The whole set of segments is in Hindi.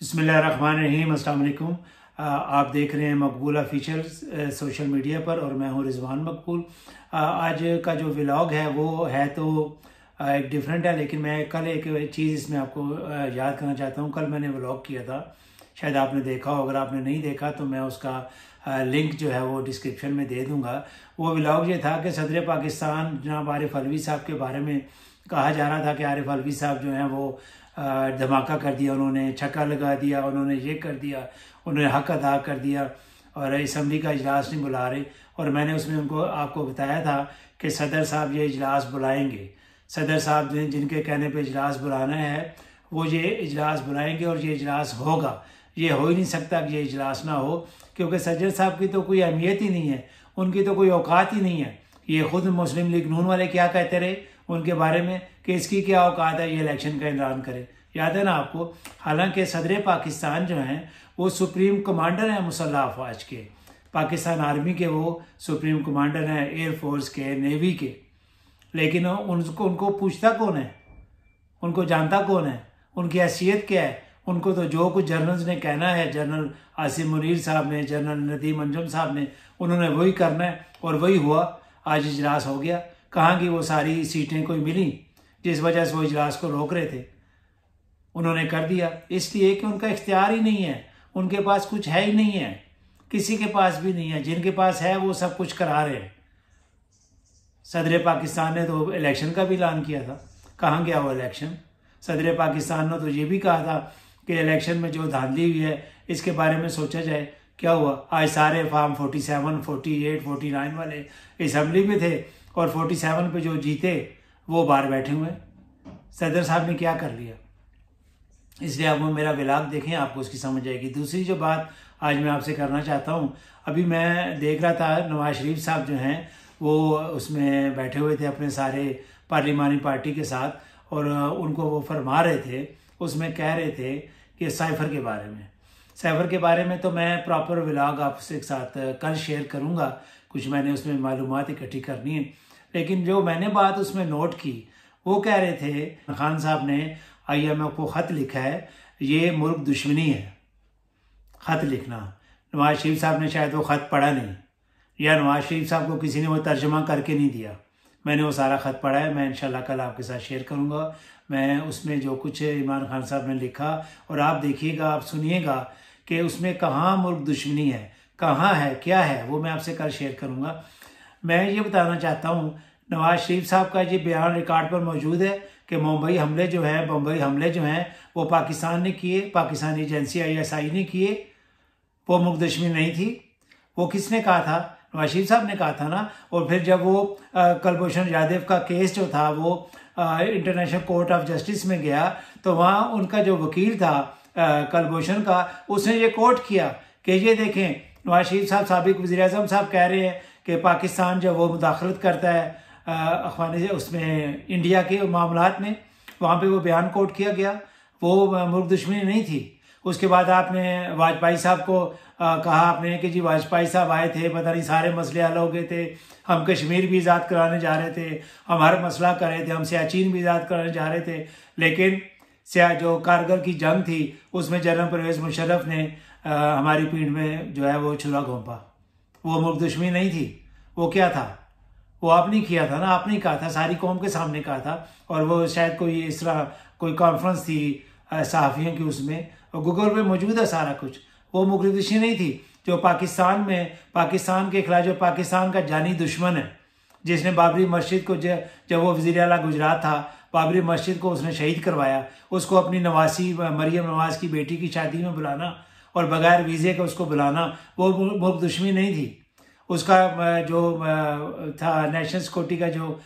बिस्मिल्लाहिर्रहमानिर्रहीम, अस्सलाम वालेकुम। आप देख रहे हैं मकबूल ऑफिशियल सोशल मीडिया पर और मैं हूं रिजवान मकबूल। आज का जो व्लॉग है वो है तो एक डिफरेंट है, लेकिन मैं कल एक चीज़ इसमें आपको याद करना चाहता हूं। कल मैंने व्लॉग किया था, शायद आपने देखा हो। अगर आपने नहीं देखा तो मैं उसका लिंक जो है वो डिस्क्रिप्शन में दे दूंगा। वो व्लॉग ये था कि सदर पाकिस्तान जनाब आरिफ अलवी साहब के बारे में कहा जा रहा था कि आरिफ अलवी साहब जो हैं वो धमाका कर दिया, उन्होंने छक्का लगा दिया, उन्होंने ये कर दिया, उन्होंने हक अदा कर दिया और असम्बली का इजलास नहीं बुला रहे। और मैंने उसमें उनको आपको बताया था कि सदर साहब ये इजलास बुलाएंगे। सदर साहब ने जिनके कहने पे इजलास बुलाना है वो ये इजलास बुलाएंगे और ये इजलास होगा। ये हो ही नहीं सकता कि ये इजलास ना हो, क्योंकि सदर साहब की तो कोई अहमियत ही नहीं है, उनकी तो कोई औकात ही नहीं है। ये खुद मुस्लिम लीग नून वाले क्या कहते रहे उनके बारे में कि इसकी क्या औकात है, ये इलेक्शन का ऐलान करे। याद है ना आपको। हालांकि सदर पाकिस्तान जो हैं वो सुप्रीम कमांडर हैं मुसल्लह अफवाज के, पाकिस्तान आर्मी के वो सुप्रीम कमांडर हैं, एयरफोर्स के, नेवी के। लेकिन उनको पूछता कौन है, उनको जानता कौन है, उनकी हैसियत क्या है? उनको तो जो कुछ जनरल्स ने कहना है, जनरल आसिम मुनीर साहब ने, जनरल नदीम अंजुम साहब ने, उन्होंने वही करना है और वही हुआ। आज इजलास हो गया। कहाँ की वो सारी सीटें कोई मिली जिस वजह से वो इजलास को रोक रहे थे? उन्होंने कर दिया, इसलिए कि उनका इख्तियार ही नहीं है, उनके पास कुछ है ही नहीं है, किसी के पास भी नहीं है। जिनके पास है वो सब कुछ करा रहे हैं। सदर पाकिस्तान ने तो इलेक्शन का भी ऐलान किया था, कहाँ गया वो इलेक्शन? सदर पाकिस्तान ने तो ये भी कहा था कि इलेक्शन में जो धांधली हुई है इसके बारे में सोचा जाए। क्या हुआ? आज सारे फार्म 47, 48, 49 वाले असम्बली में थे और 47 पे जो जीते वो बाहर बैठे हुए। सदर साहब ने क्या कर लिया? इसलिए आप वो मेरा व्लॉग देखें, आपको उसकी समझ आएगी। दूसरी जो बात आज मैं आपसे करना चाहता हूँ, अभी मैं देख रहा था नवाज शरीफ साहब जो हैं वो उसमें बैठे हुए थे अपने सारे पार्लिमानी पार्टी के साथ और उनको वो फरमा रहे थे, उसमें कह रहे थे कि साइफर के बारे में। साइफर के बारे में तो मैं प्रॉपर व्लॉग आपसे एक साथ कल शेयर करूँगा, कुछ मैंने उसमें मालूमात इकट्ठी करनी है। लेकिन जो मैंने बात उसमें नोट की, वो कह रहे थे खान साहब ने IMF को ख़त लिखा है, ये मुल्क दुश्मनी है। ख़त लिखना, नवाज शरीफ साहब ने शायद वो ख़त पढ़ा नहीं, या नवाज शरीफ साहब को किसी ने वो तर्जमा करके नहीं दिया। मैंने वो सारा ख़त पढ़ा है, मैं इंशाल्लाह कल आपके साथ शेयर करूँगा। मैं उसमें जो कुछ इमरान खान साहब ने लिखा, और आप देखिएगा, आप सुनिएगा कि उसमें कहाँ मुल्क दुश्मनी है, कहाँ है, क्या है, वो मैं आपसे कल शेयर करूँगा। मैं ये बताना चाहता हूँ, नवाज शरीफ साहब का ये बयान रिकॉर्ड पर मौजूद है कि बम्बई हमले जो हैं वो पाकिस्तान ने किए, पाकिस्तानी एजेंसी ISI ने किए, वो मुल्क दुश्मनी नहीं थी। वो किसने कहा था? नवाज शरीफ साहब ने कहा था ना। और फिर जब वो कुलभूषण जाधव का केस जो था वो इंटरनेशनल कोर्ट ऑफ जस्टिस में गया तो वहाँ उनका जो वकील था कुलभूषण का, उसने ये कोट किया कि ये देखें, नवाज शरीफ साहब साबिक वज़ीर-ए-आज़म साहब कह रहे हैं कि पाकिस्तान जब वो मुदाखलत करता है अफगानी उसमें इंडिया के मामलात में, वहाँ पे वो बयान कोट किया गया, वो मुल्क दुश्मनी नहीं थी। उसके बाद आपने वाजपेयी साहब को कहा आपने कि जी वाजपेयी साहब आए थे, पता नहीं सारे मसले हल हो गए थे, हम कश्मीर भी आज़ाद कराने जा रहे थे, हम हर मसला कर रहे थे, हम सियाचिन भी आज़ाद कराने जा रहे थे। लेकिन जो कारगिल की जंग थी उसमें जनरल परवेज मुशर्रफ ने हमारी पीठ में जो है वो छुरा घोंपा। वो मुल्क दुश्मनी नहीं थी। वो क्या था? वो आपने किया था ना, आपने कहा था, सारी कौम के सामने कहा था। और वो शायद कोई इस तरह कोई कॉन्फ्रेंस थी सहाफ़ियों की, उसमें गूगल पे मौजूद है सारा कुछ। वो मुल्क दुश्मनी नहीं थी। जो पाकिस्तान में, पाकिस्तान के खिलाफ, जो पाकिस्तान का जानी दुश्मन है, जिसने बाबरी मस्जिद को जब वो वज़ीर आला गुजरात था, बाबरी मस्जिद को उसने शहीद करवाया, उसको अपनी नवासी मरियम नवाज की बेटी की शादी में बुलाना और बगैर वीज़े के उसको बुलाना, वो मुल्क दुश्मनी नहीं थी। उसका जो था नेशनल सिक्योरिटी का जो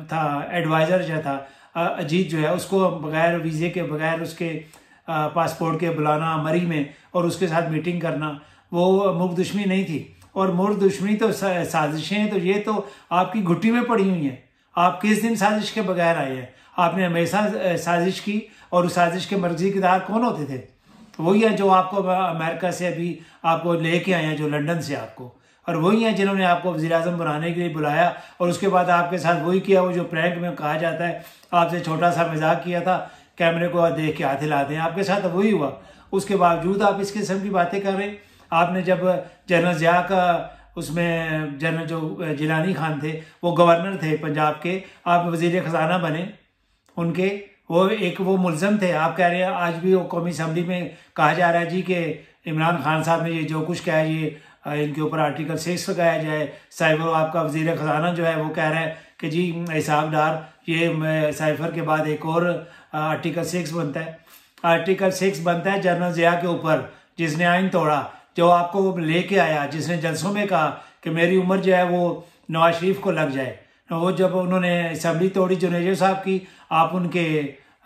था एडवाइज़र जो था अजीत जो है, उसको बगैर वीज़े के, बगैर उसके पासपोर्ट के बुलाना मरी में और उसके साथ मीटिंग करना, वो मुल्क दुश्मनी नहीं थी। और मुल्क दुश्मनी तो साजिशें तो ये तो आपकी घुट्टी में पड़ी हुई हैं। आप किस दिन साजिश के बगैर आए हैं? आपने हमेशा साजिश की। और उस साजिश के मर्जी किरदार कौन होते थे? वही है जो आपको अमेरिका से अभी आपको लेके आए हैं, जो लंदन से आपको, और वही हैं जिन्होंने आपको वज़ीर-ए-आज़म बनाने के लिए बुलाया और उसके बाद आपके साथ वही किया, वो जो प्रैंक में कहा जाता है, आपसे छोटा सा मजाक किया था कैमरे को देख के हाथ हिलाते हैं। आपके साथ वही हुआ, उसके बावजूद आप इस किस्म की बातें कर रहे हैं। आपने जब जनरल ज़िया का उसमें जनरल जो जिलानी खान थे वो गवर्नर थे पंजाब के, आप वजीर ख़जाना बने उनके, वो मुलजम थे। आप कह रहे हैं आज भी वो कौमी असम्बली में कहा जा रहा है जी कि इमरान खान साहब ने ये जो कुछ कहा है ये इनके ऊपर आर्टिकल 6 लगाया जाए। साइबर आपका वजीर ख़जाना जो है वो कह रहा है कि जी हिसाब डार ये साइफर के बाद एक और आर्टिकल 6 बनता है। आर्टिकल 6 बनता है जनरल ज़िया के ऊपर, जिसने आइन तोड़ा, जो आपको लेके आया, जिसने जलसों में कहा कि मेरी उम्र जो है वो नवाज शरीफ को लग जाए। वो जब उन्होंने असम्बली तोड़ी जुनेजो साहब की, आप उनके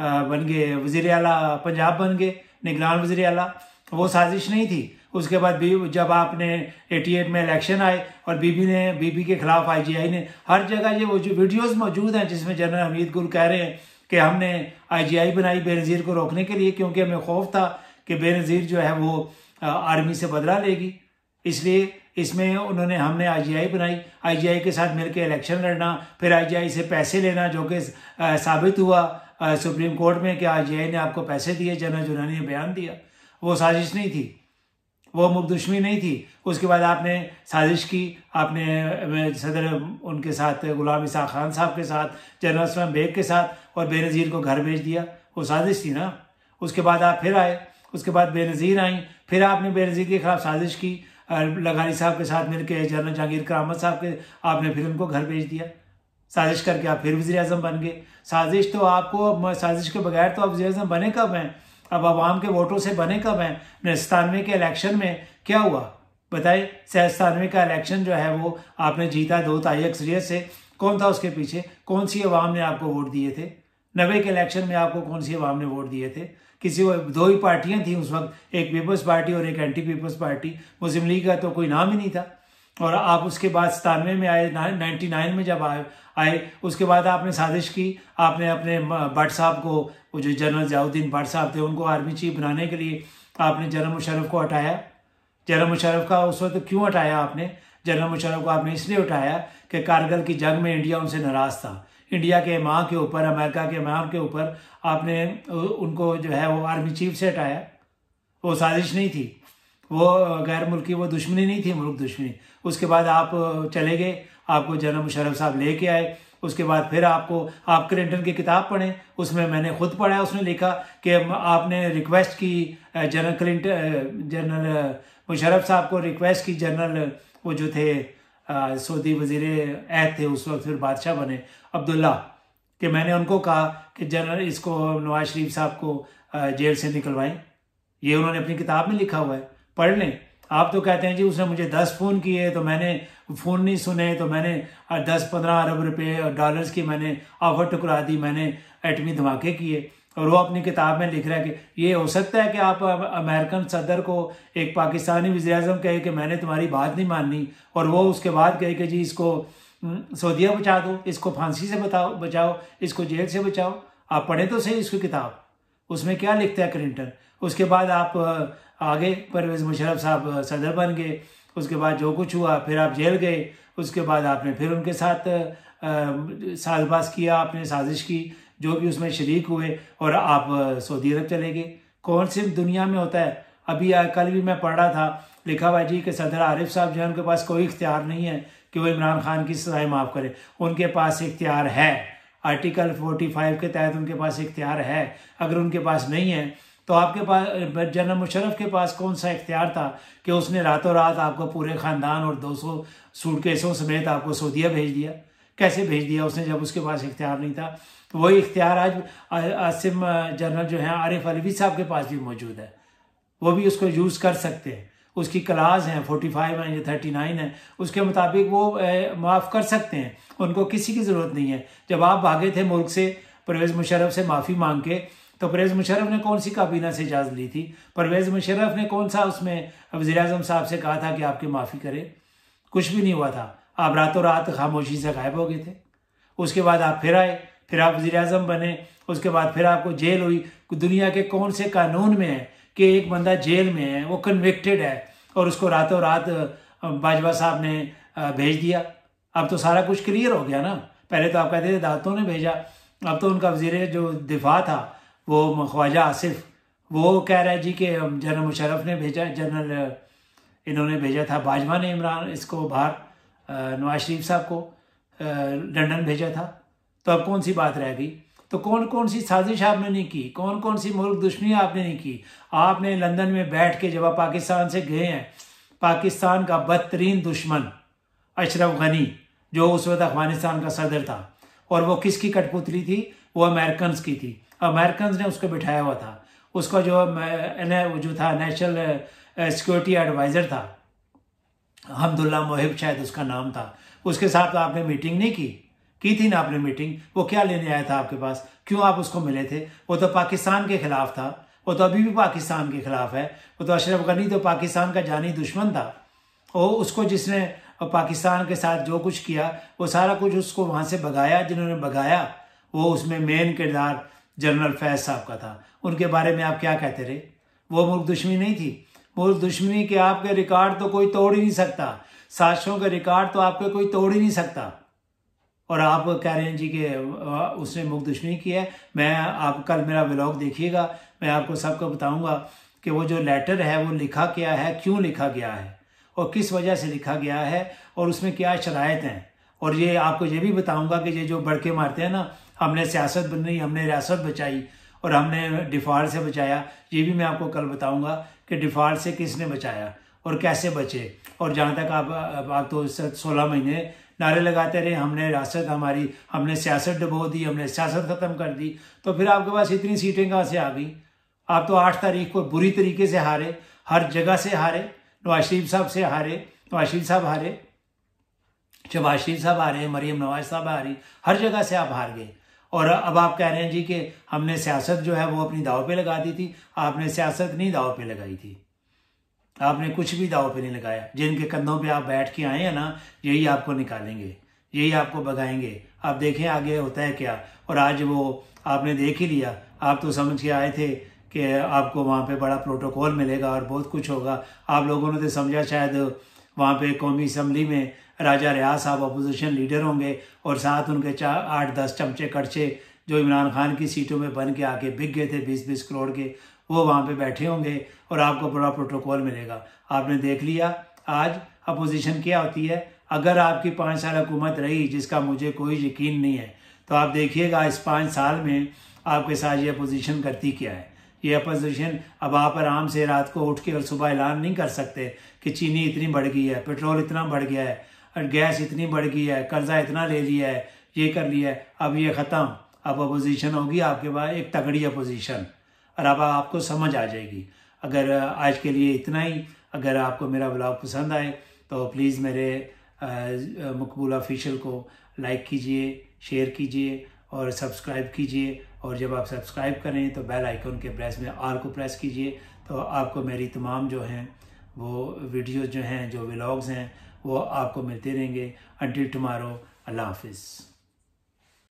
बन गए वजीर आला पंजाब बन गए, निगरान वजीर आला। वो साजिश नहीं थी। उसके बाद जब आपने 88 में इलेक्शन आए और बीबी के खिलाफ IGI ने हर जगह ये वो जो वीडियोस मौजूद हैं जिसमें जनरल हमीद गुल कह रहे हैं कि हमने IGI बनाई बेनज़ीर को रोकने के लिए, क्योंकि हमें खौफ था कि बेनज़ीर जो है वो आर्मी से बदला लेगी, इसलिए इसमें उन्होंने हमने IGI बनाई। IGI के साथ मिलकर इलेक्शन लड़ना, फिर IGI से पैसे लेना, जो कि साबित हुआ सुप्रीम कोर्ट में कि IGI ने आपको पैसे दिए। जनरल जुलानी ने बयान दिया। वो साजिश नहीं थी, वो मुकदुश्मनी नहीं थी। उसके बाद आपने साजिश की, आपने सदर उनके साथ गुलाम इसाक खान साहब के साथ, जनरल असलम बेग के साथ, और बेनज़ीर को घर भेज दिया। वो साजिश थी ना। उसके बाद आप फिर आए, उसके बाद बेनज़ीर आई, फिर आपने बेनज़ीर के खिलाफ साजिश की, लगानी साहब के साथ मिलकर जनरल जहांगीर करामत साहब के, आपने फिर उनको घर भेज दिया। साजिश करके आप फिर वज़ीर आज़म बन गए। साजिश तो आपको, साजिश के बगैर तो आप वज़ीर आज़म बने कब हैं? अब आवाम के वोटों से बने कब हैं? 97 के इलेक्शन में क्या हुआ बताए? 97 का इलेक्शन जो है वो आपने जीता 2-2 अक्सरियत से। कौन था उसके पीछे? कौन सी अवाम ने आपको वोट दिए थे? 90 के इलेक्शन में आपको कौन सी अवाम ने वोट दिए थे? किसी को 2 ही पार्टियां थी उस वक्त, एक पीपल्स पार्टी और एक एंटी पीपल्स पार्टी। मुस्लिम लीग का तो कोई नाम ही नहीं था। और आप उसके बाद 97 में आए, 99 में जब आए उसके बाद आपने साजिश की। आपने अपने भट्ट साहब को, वो जो जनरल ज़ियाउद्दीन भट्ट साहब थे, उनको आर्मी चीफ बनाने के लिए आपने जनरल मुशर्रफ को हटाया। जनरल मुशर्रफ का उस वक्त क्यों हटाया आपने? जनरल मुशर्रफ को आपने इसलिए उठाया कि कारगिल की जंग में इंडिया उनसे नाराज था। इंडिया के इमाम के ऊपर, अमेरिका के इमाम के ऊपर आपने उनको जो है वो आर्मी चीफ से हटाया। वो साजिश नहीं थी, वो गैर मुल्की, वो दुश्मनी नहीं थी, मुल्क दुश्मनी। उसके बाद आप चले गए, आपको जनरल मुशर्रफ साहब लेके आए। उसके बाद फिर आप क्लिंटन की किताब पढ़ें, उसमें मैंने खुद पढ़ा, उसने लिखा कि आपने रिक्वेस्ट की जनरल मुशर्रफ साहब को रिक्वेस्ट की, जनरल वो जो थे सऊदी वजीर ऐद थे उस वक्त, फिर बादशाह बने अब्दुल्ला, कि मैंने उनको कहा कि जनरल इसको नवाज शरीफ साहब को जेल से निकलवाएं। ये उन्होंने अपनी किताब में लिखा हुआ है, पढ़ लें। आप तो कहते हैं जी उसने मुझे 10 फ़ोन किए तो मैंने फ़ोन नहीं सुने, तो मैंने 10-15 अरब रुपए और डॉलर्स की मैंने ऑफर टुकरा दी, मैंने एटमी धमाके किए। और वो अपनी किताब में लिख रहा है कि ये हो सकता है कि आप अमेरिकन सदर को एक पाकिस्तानी वज़ीर-ए-आज़म कहे कि मैंने तुम्हारी बात नहीं माननी, और वो उसके बाद कहे कि जी इसको सऊदीया बचा दो, इसको फांसी से बचाओ, इसको जेल से बचाओ। आप पढ़ें तो सही इसकी किताब, उसमें क्या लिखता है क्लिंटन। उसके बाद आप आगे परवेज़ मुशर्रफ साहब सदर बन गए। उसके बाद जो कुछ हुआ, फिर आप जेल गए। उसके बाद आपने फिर उनके साथ साजबाज किया, आपने साजिश की, जो भी उसमें शरीक हुए, और आप सऊदी अरब चले गए। कौन सी दुनिया में होता है? अभी कल भी मैं पढ़ रहा था, लिखा हुआ जी कि सदर आरिफ साहब जो है उनके पास कोई इख्तियार नहीं है कि वो इमरान खान की सजाएं माफ़ करें। उनके पास इख्तियार है, आर्टिकल 45 के तहत उनके पास इख्तियार है। अगर उनके पास नहीं है तो आपके पास, जनरल मुशर्रफ के पास कौन सा इख्तियार था कि उसने रातों रात आपको पूरे ख़ानदान और 200 सूटकेसों समेत आपको सऊदीया भेज दिया? कैसे भेज दिया उसने जब उसके पास इख्तियार नहीं था? वही इख्तियार आज आसिम जनरल जो है आरिफ अलवी साहब के पास भी मौजूद है, वो भी उसको यूज़ कर सकते हैं। उसकी क्लास हैं 45 है या 39 है, उसके मुताबिक वो माफ़ कर सकते हैं, उनको किसी की ज़रूरत नहीं है। जब आप भागे थे मुल्क से परवेज़ मुशर्रफ से माफ़ी मांग के, तो परवेज़ मुशर्रफ ने कौन सी काबीना से इजाज़त ली थी? परवेज़ मुशर्रफ ने कौन सा उसमें वज़ीर-ए-आज़म साहब से कहा था कि आपकी माफ़ी करें? कुछ भी नहीं हुआ था। आप रातों रात खामोशी से गायब हो गए थे। उसके बाद आप फिर आए, फिर आप वज़ीर-ए-आज़म बने। उसके बाद फिर आपको जेल हुई। दुनिया के कौन से कानून में है कि एक बंदा जेल में है, वो कन्विक्टेड है, और उसको रातों रात बाजवा साहब ने भेज दिया? अब तो सारा कुछ क्लियर हो गया ना। पहले तो आप कहते थे दावतों ने भेजा, अब तो उनका वज़ीर जो दिफा था वो ख्वाजा आसिफ, वो कह रहा है जी कि जनरल मुशर्रफ ने भेजा, जनरल इन्होंने भेजा था, बाजवा ने इमरान इसको बाहर, नवाज शरीफ साहब को लंदन भेजा था। तो अब कौन सी बात रह गई? तो कौन कौन सी साजिश आपने नहीं की, कौन कौन सी मुल्क दुश्मनी आपने नहीं की? आपने लंदन में बैठ के जब आप पाकिस्तान से गए हैं, पाकिस्तान का बदतरीन दुश्मन अशरफ गनी जो उस वक्त अफगानिस्तान का सदर था, और वो किसकी कठपुतली थी? वो अमेरिकन की थी। अमेरिकन ने उसको बिठाया हुआ था। उसका जो था नेशनल सिक्योरिटी एडवाइज़र था, हमदुल्ला मोहिब शायद उसका नाम था, उसके साथ तो आपने मीटिंग नहीं की थी ना आपने मीटिंग? वो क्या लेने आया था आपके पास? क्यों आप उसको मिले थे? वो तो पाकिस्तान के खिलाफ था, वो तो अभी भी पाकिस्तान के खिलाफ है। वो तो अशरफ गनी तो पाकिस्तान का जानी दुश्मन था। और उसको जिसने पाकिस्तान के साथ जो कुछ किया, वो सारा कुछ उसको वहाँ से भगाया। जिन्होंने भगाया वो उसमें मेन किरदार जनरल फैज साहब का था। उनके बारे में आप क्या कहते रहे? वो मुल्क दुश्मनी नहीं थी। मुल्क दुश्मनी के आपके रिकॉर्ड तो कोई तोड़ ही नहीं सकता, साजिशों के रिकॉर्ड तो आपके कोई तोड़ ही नहीं सकता। और आप कह रहे हैं जी कि उसने मुल्क दुश्मनी की है। मैं आप कल मेरा व्लॉग देखिएगा, मैं आपको सबको बताऊंगा कि वो जो लेटर है वो लिखा क्या है, क्यों लिखा गया है और किस वजह से लिखा गया है और उसमें क्या शराइत हैं। और ये आपको ये भी बताऊंगा कि ये जो बड़के मारते हैं ना, हमने सियासत बनाई, हमने रियासत बचाई और हमने डिफ़ॉल्ट से बचाया, ये भी मैं आपको कल बताऊंगा कि डिफ़ॉल्ट से किसने बचाया और कैसे बचे। और जहाँ तक आप तो 16 महीने नारे लगाते रहे हमने रियासत हमारी, हमने सियासत डुबो दी, हमने सियासत ख़त्म कर दी, तो फिर आपके पास इतनी सीटें कहाँ से आ गई? आप तो 8 तारीख को बुरी तरीके से हारे, हर जगह से हारे, नवाज शरीफ साहब से हारे, नवाज शरीफ साहब हारे, शहबाज शरीफ साहब हारे, मरीम नवाज साहब हारी, हर जगह से आप हार गए। और अब आप कह रहे हैं जी कि हमने सियासत जो है वो अपनी दाव पे लगा दी थी। आपने सियासत नहीं दाव पे लगाई थी, आपने कुछ भी दाव पे नहीं लगाया। जिनके कंधों पे आप बैठ के आए हैं ना, यही आपको निकालेंगे, यही आपको भगाएंगे। आप देखें आगे होता है क्या। और आज वो आपने देख ही लिया, आप तो समझ के आए थे कि आपको वहाँ पे बड़ा प्रोटोकॉल मिलेगा और बहुत कुछ होगा। आप लोगों ने तो समझा शायद वहाँ पे कौमी असम्बली में राजा रियाज साहब अपोजिशन लीडर होंगे और साथ उनके 8-10 चमचे कड़चे जो इमरान खान की सीटों में बन के आके बिक गए थे 20-20 करोड़ के, वो वहाँ पे बैठे होंगे और आपको बड़ा प्रोटोकॉल मिलेगा। आपने देख लिया आज अपोजिशन क्या होती है। अगर आपकी 5 साल हुकूमत रही, जिसका मुझे कोई यकीन नहीं है, तो आप देखिएगा इस 5 साल में आपके साथ ये अपोजिशन करती क्या है। ये अपोजिशन, अब आप आराम से रात को उठ के और सुबह ऐलान नहीं कर सकते कि चीनी इतनी बढ़ गई है, पेट्रोल इतना बढ़ गया है, और गैस इतनी बढ़ गई है, कर्जा इतना ले लिया है, ये कर लिया है, अब ये ख़त्म। अब अपोजिशन होगी आपके पास, एक तगड़ी अपोजिशन, और अब आपको समझ आ जाएगी। अगर आज के लिए इतना ही। अगर आपको मेरा व्लॉग पसंद आए तो प्लीज़ मेरे मकबूल ऑफिशियल को लाइक कीजिए, शेयर कीजिए और सब्सक्राइब कीजिए। और जब आप सब्सक्राइब करें तो बेल आइकन के प्रेस में ऑल को प्रेस कीजिए, तो आपको मेरी तमाम जो हैं वो वीडियोज़ जो हैं, जो व्लॉग्स हैं, वो आपको मिलते रहेंगे। अंटिल टुमारो, अल्लाह हाफिज़।